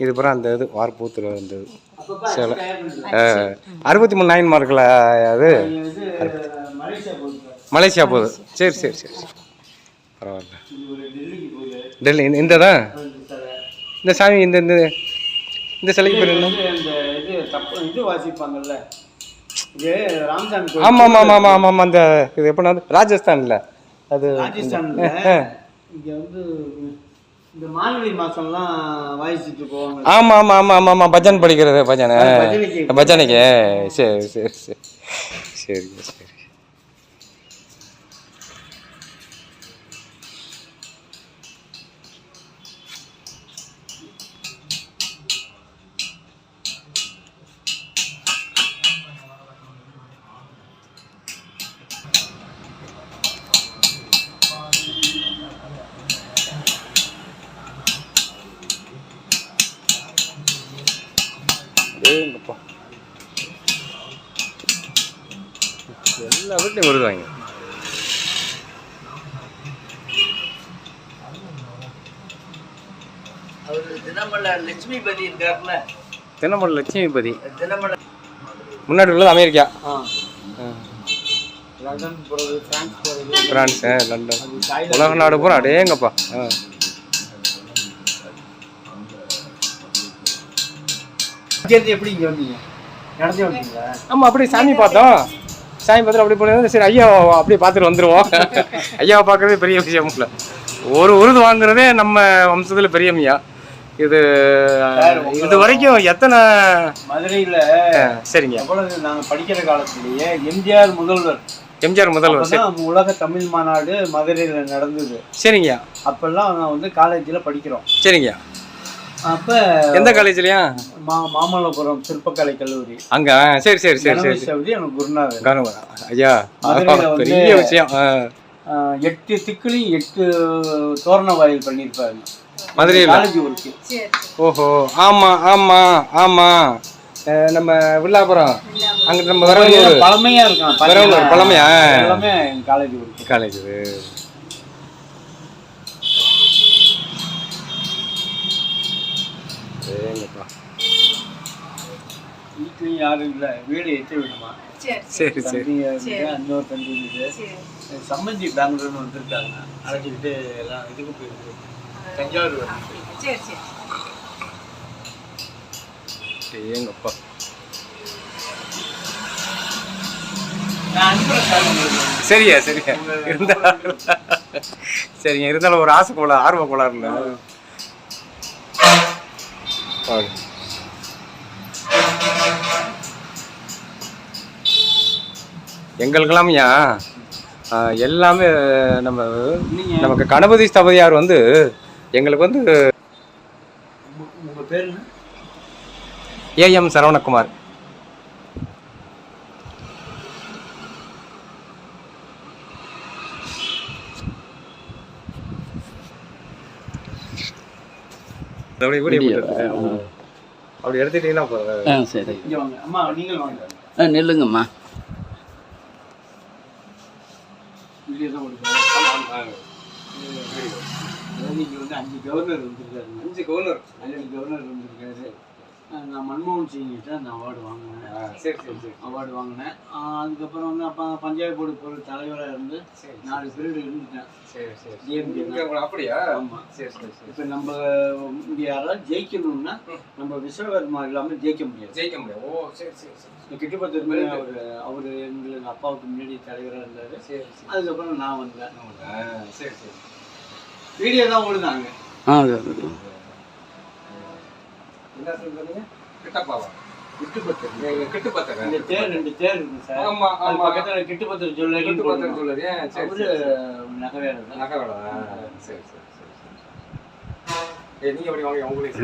இது பூரா அந்த இது வார்பூத்தில் இருந்தது சிலை. 63 நாயன்மார்களா அது? மலேசியா போகுது. சரி சரி சரி சரி, பரவாயில்ல. டெல்லி இந்த தான் இந்த சாமி இந்த இந்த இந்த சிலைக்கு பேர் என்ன? ஆமாம் ஆமாம் ஆமாம் ஆமாம் ஆமாம். அந்த இது எப்படின்னா ராஜஸ்தானில் அது இங்கே வந்து இந்த மார்கழி மாதம்லாம் வாசிச்சுட்டு போவாங்க. ஆமாம் ஆமாம் ஆமாம் ஆமாம் ஆமாம், பஜன் படிக்கிறது பஜனைக்கு. சரி சரி சரி சரிங்க சரி. எல்லா வீட்லையும் வருவாங்க. தினமலை லட்சுமிபதி இருக்காருல்ல, தினமலை லட்சுமிபதி முன்னாடி உள்ளது அமெரிக்கா, லண்டன் போகிறது, பிரான்ஸ் போகிறது, பிரான்ஸ், லண்டன், உலக நாடு பூரா. அடேங்கப்பா. எப்படி இங்கே வந்தீங்க? நடந்தே வந்தீங்களா? ஆமாம், அப்படி சாமி பார்த்தோம். சாமி பார்த்துட்டு அப்படி போனது. சரி ஐயா அப்படியே பார்த்துட்டு வந்துடுவோம். ஐயாவை பார்க்குறதே பெரிய விஷயம் இல்லை. ஒரு விருது வாங்குறதே நம்ம வம்சத்தில் பெரியம்யா. இது இது வரைக்கும் எத்தனை மதுரையில்? சரிங்க. நாங்கள் படிக்கிற காலத்திலேயே எம்ஜிஆர் முதல்வர் உலக தமிழ் மாநாடு மதுரையில் நடந்தது. சரிங்க. அப்பெல்லாம் நான் வந்து காலேஜில் படிக்கிறோம். சரிங்க. அப்போ எந்த காலேஜ்லையா? மாமல்லபுரம் சிற்பக்கலை கல்லூரி அங்க. சரி சரி சரி சரி சரி. எனக்கு குருநாதர் ஐயா, பெரிய விஷயம். 8 திக்குலையும் 8 தோரண வாயில் பண்ணியிருப்பாங்க மதுரையில். College work. ஓஹோ, ஆமா ஆமா ஆமா. நம்ம வில்லாபுரம் அங்க நம்ம வரவூர் பழமையா இருக்கான். வரவூர் பழமையா? எல்லாமே காலேஜ் ஒர்க்கு. காலேஜ். வீட்லையும் யாரும் இல்லை, வீடு ஏற்றி விடுமா. சரி சரி. இன்னொரு தம்பி இருக்குது, சம்மந்தி பெங்களூர்னு வந்துருக்காங்க, அழைச்சிக்கிட்டு எல்லாம் இதுக்கு போயிருக்கு, தஞ்சாவூர். ஏங்கப்பா. சரியா சரியா இருந்தாலும் சரிங்க. இருந்தாலும் ஒரு ஆசை கோளாறு, ஆர்வ கோளாறுல எங்களுக்கெல்லாம்யா எல்லாமே நமக்கு கணபதி ஸ்தபதியார் வந்து எங்களுக்கு வந்து ஏஎம் சரவணகுமார். அப்படி எடுத்துட்டீங்கன்னா போதும். சரி. அம்மா நீங்கள் வாங்க. நில்லுங்கம்மா. இங்கே வந்து 5 கவர்னர் வந்துருக்காரு. 5 கவர்னர் வந்திருக்காரு. நான் மன்மோகன் சிங்கிட்ட அந்த அவார்டு வாங்கினேன். சரி சரி சரி, அவார்டு வாங்கினேன். அதுக்கப்புறம் வந்து அப்போ பஞ்சாயத்து போர்டு பொருள் தலைவராக இருந்து 4 பீரியட் இருந்துட்டேன். சரி சரி. ஜிஎம்கே. அப்படியா? ஆமாம். சரி சரி சரி. இப்போ நம்ம இங்கே யாராவது ஜெயிக்கணும்னா நம்ம விஸ்வகர்மா இல்லாமல் ஜெயிக்க முடியாது. ஓ சரி சரி சரி. கிட்டப்பத்திரமே அவர் எங்களுக்கு அப்பாவுக்கு முன்னாடி தலைவராக இருந்தார். சரி. அதுக்கப்புறம் நான் வந்தேன். சரி சரி. வீடியோ தான் ஓடுதாங்க. என்ன சொல்றீங்க? கிட்டப்பாவா? கிட்டுப்பத்தர். இந்த தேர் 2 தேர் இருக்கு சார். ஆமா ஆமா. பக்கத்துல கிட்டுப்பத்தர் ஜுவல்லரி. கிட்டுப்பத்தர் ஜுவல்லரி. சரி சரி. நகைவேலை. சரி சரி சரி. நீங்க அப்படி வாங்க, அவங்களே